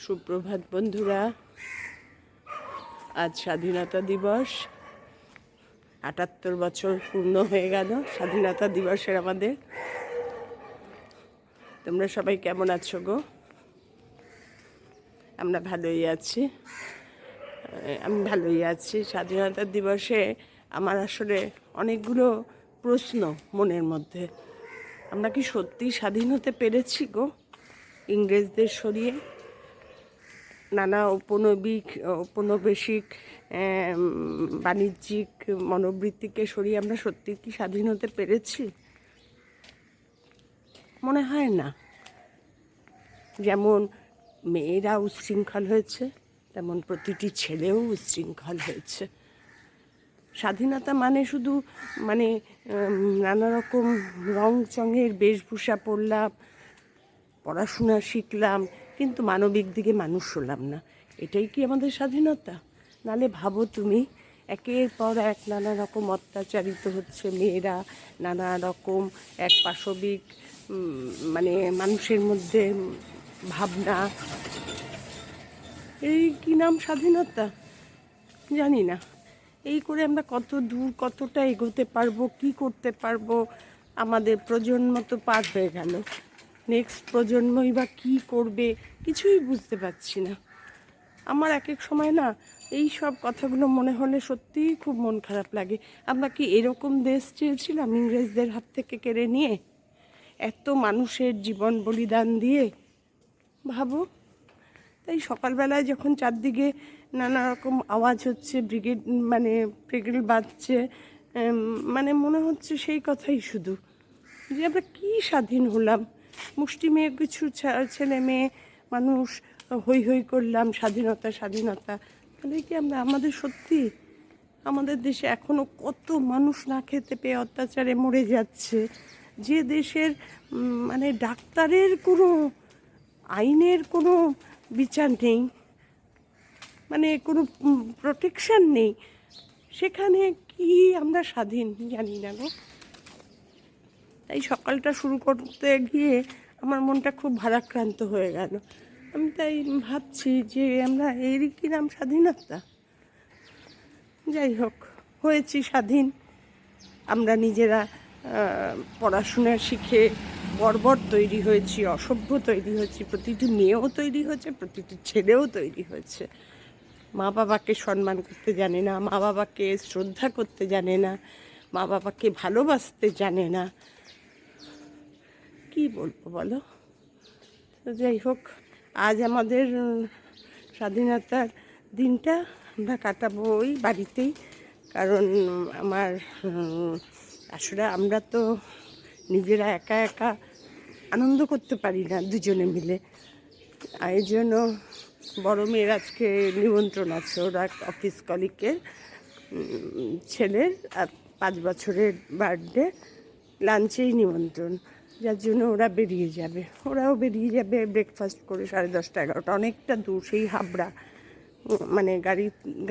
সুপ্রভাত বন্ধুরা। আজ স্বাধীনতা দিবস। ৭৮ বছর পূর্ণ হয়ে গেল স্বাধীনতা দিবসের আমাদের। তোমরা সবাই কেমন আছো গো? আমরা ভালোই আছি। আমি ভালোই আছি। স্বাধীনতা দিবসে আমার আসলে অনেকগুলো প্রশ্ন মনের মধ্যে। আমরা কি সত্যি স্বাধীন হতে পেরেছি গো? ইংরেজদের সরিয়ে নানা ঔপনিবেশিক বাণিজ্যিক মনোবৃত্তিকে সরিয়ে আমরা সত্যি কি স্বাধীন হতে পেরেছি? মনে হয় না। যেমন মেয়েরা উচ্ছৃঙ্খল হয়েছে, তেমন প্রতিটি ছেলেও উচ্ছৃঙ্খল হয়েছে। স্বাধীনতা মানে শুধু নানা রকম রং চঙের বেশভূষা পরলাম, পড়াশোনা শিখলাম, কিন্তু মানবিক দিকে মানুষ হলাম না। এটাই কি আমাদের স্বাধীনতা? নালে ভাবো তুমি, একের পর এক নানা রকম অত্যাচারিত হচ্ছে মেয়েরা, নানা রকম এক পাশবিক মানুষের মধ্যে ভাবনা। এই কি নাম স্বাধীনতা? জানি না। এই করে আমরা কত দূর, কতটা এগোতে পারবো, কি করতে পারবো? আমাদের প্রজন্ম তো পার হয়ে গেল। নেক্সট প্রজন্মই বা কী করবে কিছুই বুঝতে পারছি না। আমার এক এক সময় না এই সব কথাগুলো মনে হলে সত্যিই খুব মন খারাপ লাগে। আমরা কি এরকম দেশ চেয়েছিলাম ইংরেজদের হাত থেকে কেড়ে নিয়ে, এত মানুষের জীবন বলিদান দিয়ে? ভাবো। তাই সকালবেলায় যখন চারদিকে নানা রকম আওয়াজ হচ্ছে, ব্রিগেড বাজছে, মনে হচ্ছে সেই কথাই শুধু, যে আমরা কী স্বাধীন হলাম। মুষ্টিমেয় কিছু ছেলে মেয়ে মানুষ হই হই করলাম স্বাধীনতা স্বাধীনতা। তাহলে কি আমাদের সত্যি আমাদের দেশে এখনও কত মানুষ না খেতে পেয়ে অত্যাচারে মরে যাচ্ছে, যে দেশের ডাক্তারের কোনো আইনের কোনো বিচার নেই, কোনো প্রোটেকশান নেই, সেখানে কি আমরা স্বাধীন? জানি না গো। তাই সকালটা শুরু করতে গিয়ে আমার মনটা খুব ভারাক্রান্ত হয়ে গেল। আমি তাই ভাবছি যে আমরা এরই কি নাম স্বাধীনতা? যাই হোক, হয়েছি স্বাধীন। আমরা নিজেরা পড়াশোনা শিখে বর্বর তৈরি হয়েছি, অসভ্য তৈরি হয়েছি, প্রতিটি মেয়েও তৈরি হয়েছে, প্রতিটি ছেলেও তৈরি হয়েছে। মা বাবাকে সম্মান করতে জানে না, মা বাবাকে শ্রদ্ধা করতে জানে না, মা বাবাকে ভালোবাসতে জানে না। কি বলবো বলো? তো যাই হোক, আজ আমাদের স্বাধীনতার দিনটা আমরা কাটাবো ওই বাড়িতেই। কারণ আসলে আমরা তো নিজেরা একা একা আনন্দ করতে পারি না দুজনে মিলে। এই জন্য বড় মেয়ের আজকে নিমন্ত্রণ আছে, ওরা অফিস কলিগের ছেলের 5 বছরের বার্থডে, লাঞ্চেই নিমন্ত্রণ, যার জন্য ওরাও বেরিয়ে যাবে ব্রেকফাস্ট করে 10:30-11টা, অনেকটা দূর, সেই হাবড়া,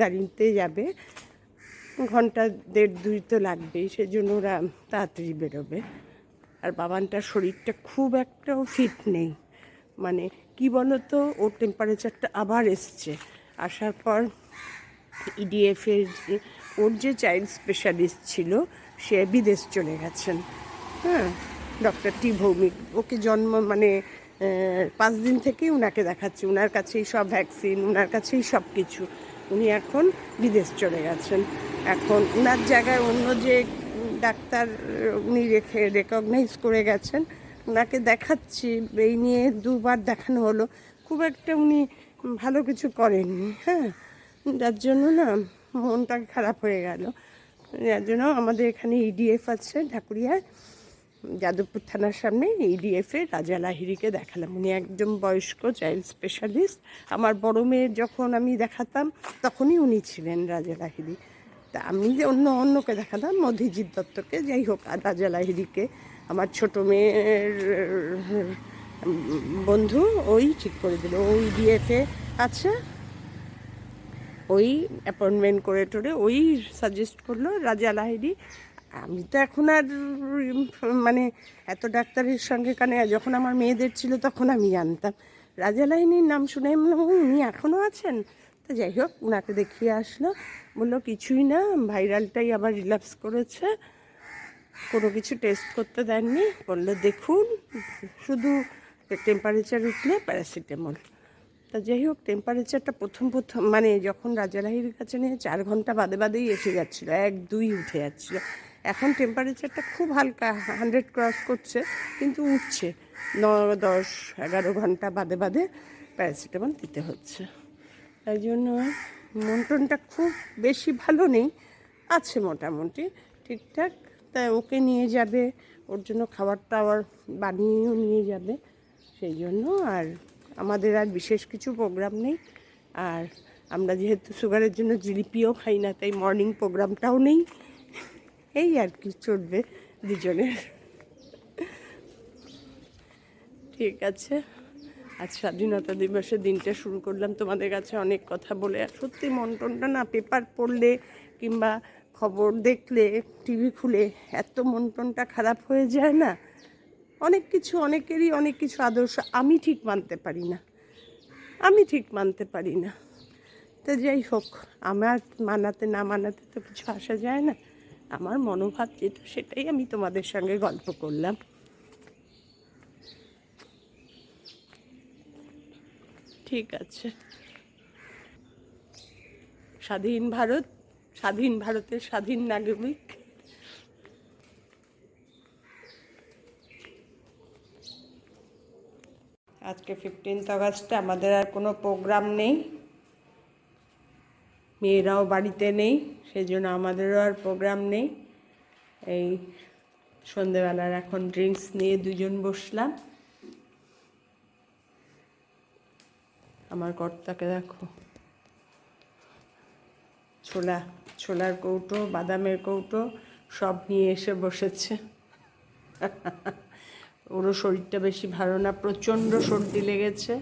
গাড়িতে যাবে, ঘন্টা 1.5-2 তো লাগবেই, সেজন্য ওরা তাড়াতাড়ি বেরোবে। আর বাবানটার শরীরটা খুব একটাও ফিট নেই, কি বলতো, ওর টেম্পারেচারটা আবার এসছে। আসার পর ইডিএফের ওর যে চাইল্ড স্পেশালিস্ট ছিল সে বিদেশ চলে গেছেন। হ্যাঁ, ডক্টর টি ভৌমিক, ওকে 5 দিন থেকেই ওনাকে দেখাচ্ছি, ওনার কাছেই সব ভ্যাকসিন, ওনার কাছেই সব কিছু। উনি এখন বিদেশ চলে গেছেন। এখন ওনার জায়গায় অন্য যে ডাক্তার উনি রেকগনাইজ করে গেছেন, ওনাকে দেখাচ্ছি। এই নিয়ে 2বার দেখানো হলো, খুব একটা উনি ভালো কিছু করেননি। হ্যাঁ, যার জন্য না মনটা খারাপ হয়ে গেল। যার জন্য আমাদের এখানে ইডিএফ আছে ঢাকুরিয়ায়, যাদবপুর থানার সামনে ইডিএফে রাজা লাহিড়িকে দেখালাম। উনি একদম বয়স্ক চাইল্ড স্পেশালিস্ট। আমার বড় মেয়ের যখন আমি দেখাতাম তখনই উনি ছিলেন রাজা লাহিড়ি। তা আমি যে অন্যকে দেখাতাম, মধুজিৎ দত্তকে। যাই হোক, আর রাজা লাহিড়িকে আমার ছোটো মেয়ের বন্ধু ওই ঠিক করে দিল। ওই ইডিএফে আছে, ওই অ্যাপয়েন্টমেন্ট করে টোরে ওই সাজেস্ট করলো রাজা লাহিড়ি। আমি তো এখন আর এত ডাক্তারের সঙ্গে যখন আমার মেয়েদের ছিল তখন আমি জানতাম। রাজালাইনির নাম শুনে আমি বললাম, উনি এখনও আছেন? তো যাই হোক, ওনাকে দেখিয়ে আসলো, বললো কিছুই না, ভাইরালটাই আবার রিল্যাপস করেছে, কোনো কিছু টেস্ট করতে দেননি, বললো দেখুন শুধু টেম্পারেচার উঠলে প্যারাসিটামল। তা যাই হোক, টেম্পারেচারটা প্রথম মানে যখন রাজারাহির কাছে নিয়ে 4 ঘন্টা বাদে বাদেই এসে যাচ্ছিলো, 1-2 উঠে যাচ্ছিলো। এখন টেম্পারেচারটা খুব হালকা, 100 ক্রস করছে, কিন্তু উঠছে। 9-10-11 ঘন্টা বাদে বাদে প্যারাসিটামল দিতে হচ্ছে। তাই জন্য মন টনটা খুব বেশি ভালো নেই, আছে মোটামুটি ঠিকঠাক। তাই ওকে নিয়ে যাবে, ওর জন্য খাবার টাবার বানিয়েও নিয়ে যাবে, সেই জন্য। আর আমাদের আর বিশেষ কিছু প্রোগ্রাম নেই। আর আমরা যেহেতু সুগারের জন্য জিলিপিও খাই না, তাই মর্নিং প্রোগ্রামটাও নেই। এই আর কি চলবে দুজনের। ঠিক আছে, আজ স্বাধীনতা দিবসের দিনটা শুরু করলাম তোমাদের কাছে অনেক কথা বলে। আর সত্যি মন টনটা না, পেপার পড়লে কিংবা খবর দেখলে, টিভি খুলে এত মন টনটা খারাপ হয়ে যায় না। অনেক কিছু, অনেকেরই অনেক কিছু আদর্শ আমি ঠিক মানতে পারি না। তো যাই হোক, আমার মানাতে না মানাতে তো কিছু আসা যায় না। আমার মনোভাব যেটা, সেটাই আমি তোমাদের সঙ্গে গল্প করলাম। ঠিক আছে। স্বাধীন ভারত, স্বাধীন ভারতের স্বাধীন নাগরিক। আজকে 15 আগস্টে আমাদের আর কোনো প্রোগ্রাম নেই, মেয়েরাও বাড়িতে নেই, সেই জন্য আমাদেরও আর প্রোগ্রাম নেই। এই সন্ধেবেলার এখন ড্রিঙ্কস নিয়ে দুজন বসলাম। আমার কর্তাকে দেখো, ছোলার কৌটো, বাদামের কৌটো সব নিয়ে এসে বসেছে। ওরও শরীরটা বেশি ভালো না, প্রচণ্ড সর্দি লেগেছে।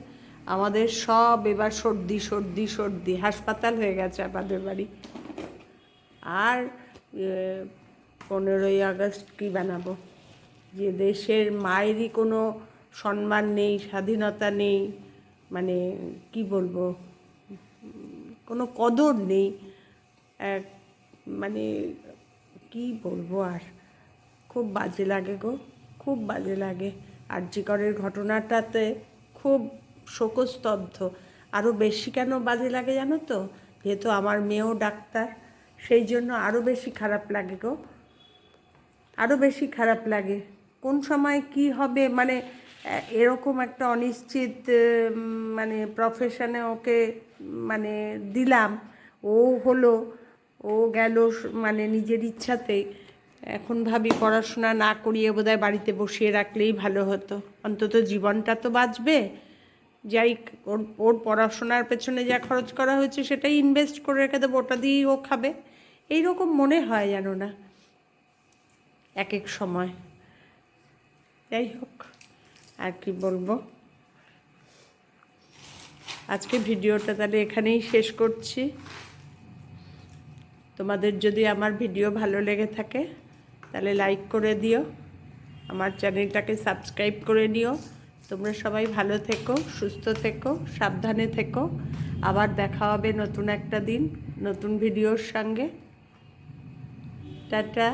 আমাদের সব এবার সর্দি, হাসপাতাল হয়ে গেছে আমাদের বাড়ি। আর 15ই আগস্ট কী বানাবো? যে দেশের মায়েরই কোনো সম্মান নেই, স্বাধীনতা নেই, মানে কি বলবো, কোনো কদর নেই, মানে কি বলবো আর, খুব বাজে লাগে গো, খুব বাজে লাগে। আরজি করের ঘটনাটাতে খুব শোকস্তব্ধ। আরও বেশি কেন বাজে লাগে জানো তো? যেহেতু আমার মেয়েও ডাক্তার, সেই জন্য আরও বেশি খারাপ লাগে গো, আরও বেশি খারাপ লাগে। কোন সময় কি হবে, মানে এরকম একটা অনিশ্চিত মানে প্রফেশনে ওকে মানে দিলাম, ও হলো, ও গেল মানে নিজের ইচ্ছাতেই। এখন ভাবি পড়াশোনা না করিয়ে বোধহয় বাড়িতে বসিয়ে রাখলেই ভালো হতো, অন্তত জীবনটা তো বাঁচবে। যাই ওর পড়াশোনার পেছনে যা খরচ করা হয়েছে সেটাই ইনভেস্ট করে রেখে দেবো, ওটা দিয়েই ও খাবে, এইরকম মনে হয় জানো না এক এক সময়। যাই হোক, আর কি বলবো, আজকে ভিডিওটা তাহলে এখানেই শেষ করছি। তোমাদের যদি আমার ভিডিও ভালো লেগে থাকে তাহলে লাইক করে দিও, আমার চ্যানেলটাকে সাবস্ক্রাইব করে নিও। তোমরা সবাই ভালো থেকো, সুস্থ থেকো, সাবধানে থেকো। আবার দেখা হবে নতুন একটা দিন, নতুন ভিডিওর সঙ্গে। টাটা।